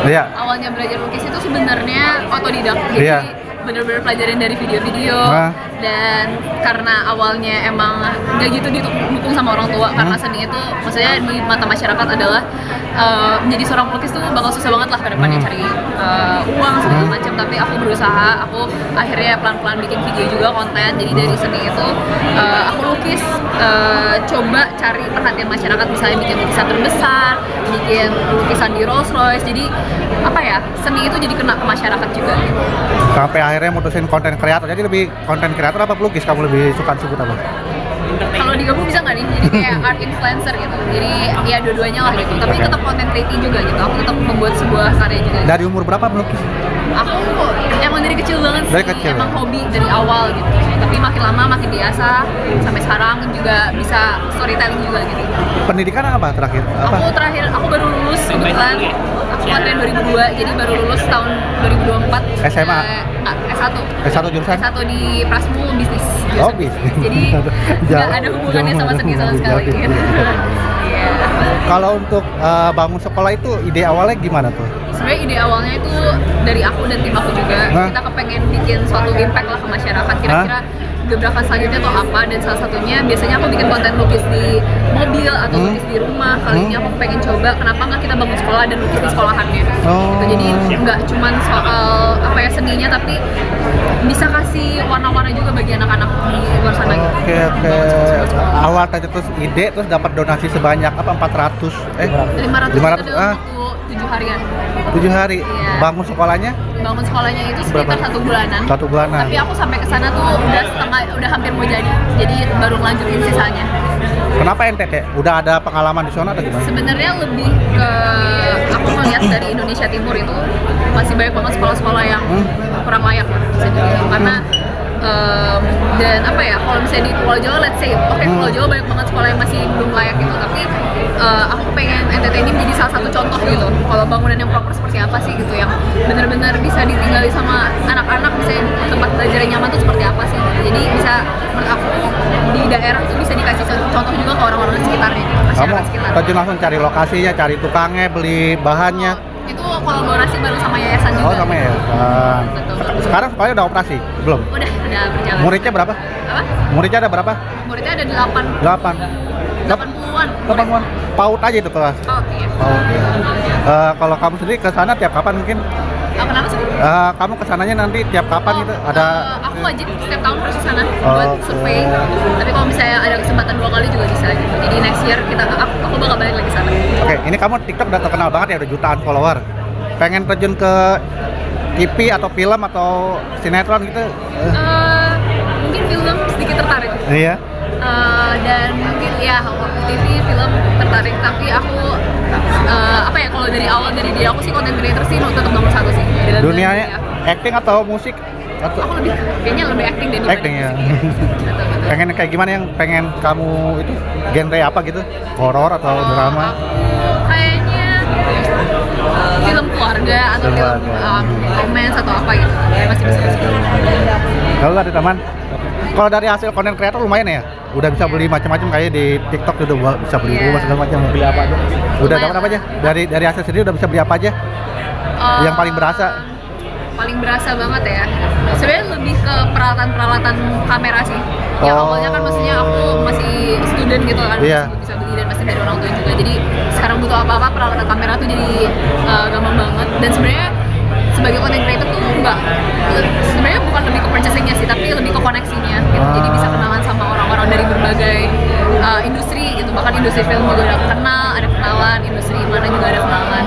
Iya. Awalnya belajar lukis itu sebenarnya otodidak, jadi Iya. bener-bener pelajarin dari video-video. Dan karena awalnya emang gak gitu didukung sama orang tua, karena seni itu maksudnya di mata masyarakat adalah menjadi seorang pelukis tuh bakal susah banget lah ke depannya cari uang segala macam. Tapi aku berusaha, aku akhirnya pelan-pelan bikin video juga konten. Jadi dari seni itu aku lukis, coba cari perhatian masyarakat, misalnya bikin lukisan terbesar, bikin lukisan di Rolls Royce. Jadi apa ya, seni itu jadi kena ke masyarakat juga gitu. Sampai akhirnya mutusin konten kreator. Jadi lebih konten kreator apa pelukis kamu lebih suka sebut apa? Kalau digabung bisa nggak nih? Jadi kayak art influencer gitu. Jadi ya dua-duanya lah gitu. Tapi tetap content creating juga gitu. Aku tetap membuat sebuah karya juga. Dari umur berapa melukis? Aku emang dari kecil banget sih. Dari kecil, emang ya? hobi dari awal gitu. Tapi makin lama makin biasa. Sampai sekarang juga bisa storytelling juga gitu. Pendidikan apa terakhir? Apa? Aku baru lulus kebetulan. Aku kemarin 2002, jadi baru lulus tahun 2024. SMA? Enggak, S1. S1 jurusan? S1 di Prasmu Bisnis. Oh, bisnis. Jadi nggak ada hubungannya sama seni sama sekali. Iya. Kalau untuk bangun sekolah itu ide awalnya gimana tuh? Sebenarnya ide awalnya itu dari aku dan tim aku juga. Kita kepengen bikin suatu impact lah ke masyarakat. Kira-kira gebrakan selanjutnya tuh apa, dan salah satunya biasanya aku bikin konten lukis di mobil atau lukis di rumah. Kali ini aku pengen coba kenapa nggak kita bangun sekolah dan lukis di sekolahannya gitu. Jadi nggak cuman soal apa ya seninya, tapi bisa kasih warna-warna juga bagi anak-anak di luar sana gitu. Oke. Awal tadi terus ide, terus dapat donasi sebanyak apa? 400? 500 itu dalam waktu 7 harian. 7 hari. Iya. Bangun sekolahnya? Bangun sekolahnya itu sekitar 1 bulanan. 1 bulanan. Tapi aku sampai ke sana tuh udah hampir mau jadi. Jadi baru ngelanjutin sisanya. Kenapa NTT? Udah ada pengalaman di sana atau gimana? Sebenarnya lebih ke aku melihat dari Indonesia Timur itu masih banyak banget sekolah-sekolah yang kurang layak lah bisa dibilang. Karena dan apa ya, kalau misalnya di Pulau Jawa, let's say, Pulau Jawa banyak banget sekolah yang masih belum layak gitu. Tapi aku pengen NTT ini menjadi salah satu contoh gitu. Kalau bangunan yang proper seperti apa sih gitu, yang benar-benar bisa ditinggali sama anak-anak, misalnya tempat belajar yang nyaman tuh seperti apa sih gitu. Jadi bisa, menurut aku di daerah tuh bisa dikasih contoh juga ke orang-orang sekitarnya gitu, masyarakat sekitar. Kamu terjun langsung cari lokasinya, cari tukangnya, beli bahannya. Itu kolaborasi bareng sama yayasan juga. Oh, sama yayasan. Betul. Sekarang sekolahnya udah operasi? Belum? Udah berjalan. Muridnya berapa? Apa? Muridnya ada berapa? Muridnya ada 80-an. 80-an. Paut aja itu kelas. Oh, iya. Paut ya. Kalau kamu sendiri ke sana tiap kapan mungkin? Kenapa sih? Kamu kesananya nanti tiap kapan gitu? Ada? Aku wajib setiap tahun harus ke sana buat survei. Tapi kalau misalnya ada kesempatan 2 kali juga bisa gitu. Jadi next year aku bakal balik lagi sana. Oke, ini kamu TikTok udah terkenal banget ya, udah jutaan follower. Pengen terjun ke TV atau film atau sinetron gitu? Mungkin film sedikit tertarik. Iya. Dan mungkin ya TV, film tertarik. Tapi aku apa ya, kalau dari awal dari dia aku sih content creator sih tetap nomor 1 sih. Dunianya acting atau musik? Aku kayaknya lebih acting deh. Acting ya. Pengen kayak gimana yang pengen kamu itu? Genre apa gitu? Horor atau drama? Kayaknya film keluarga atau film romance atau apa gitu. Masih bisa. Kalau ada teman, kalau dari hasil konten kreator lumayan ya. Udah bisa beli macam-macam, kayak di TikTok udah bisa beli rumah segala macam. Beli apa aja? Udah dapat apa aja? Dari hasil sendiri udah bisa beli apa aja? Yang paling berasa? Paling berasa banget ya. Sebenarnya lebih ke peralatan kamera sih. Ya awalnya kan maksudnya aku masih student gitu kan, masih bisa beli dan masih dari orang tua juga. Jadi sekarang butuh apa-apa peralatan kamera tuh jadi gampang banget. Dan sebenarnya sebagai content creator tuh sebenarnya bukan lebih ke purchasing-nya sih, tapi lebih ke koneksinya gitu. Jadi bisa kenalan sama orang-orang dari berbagai industri gitu. Bahkan industri film juga udah kenal, ada kenalan, industri mana juga ada kenalan.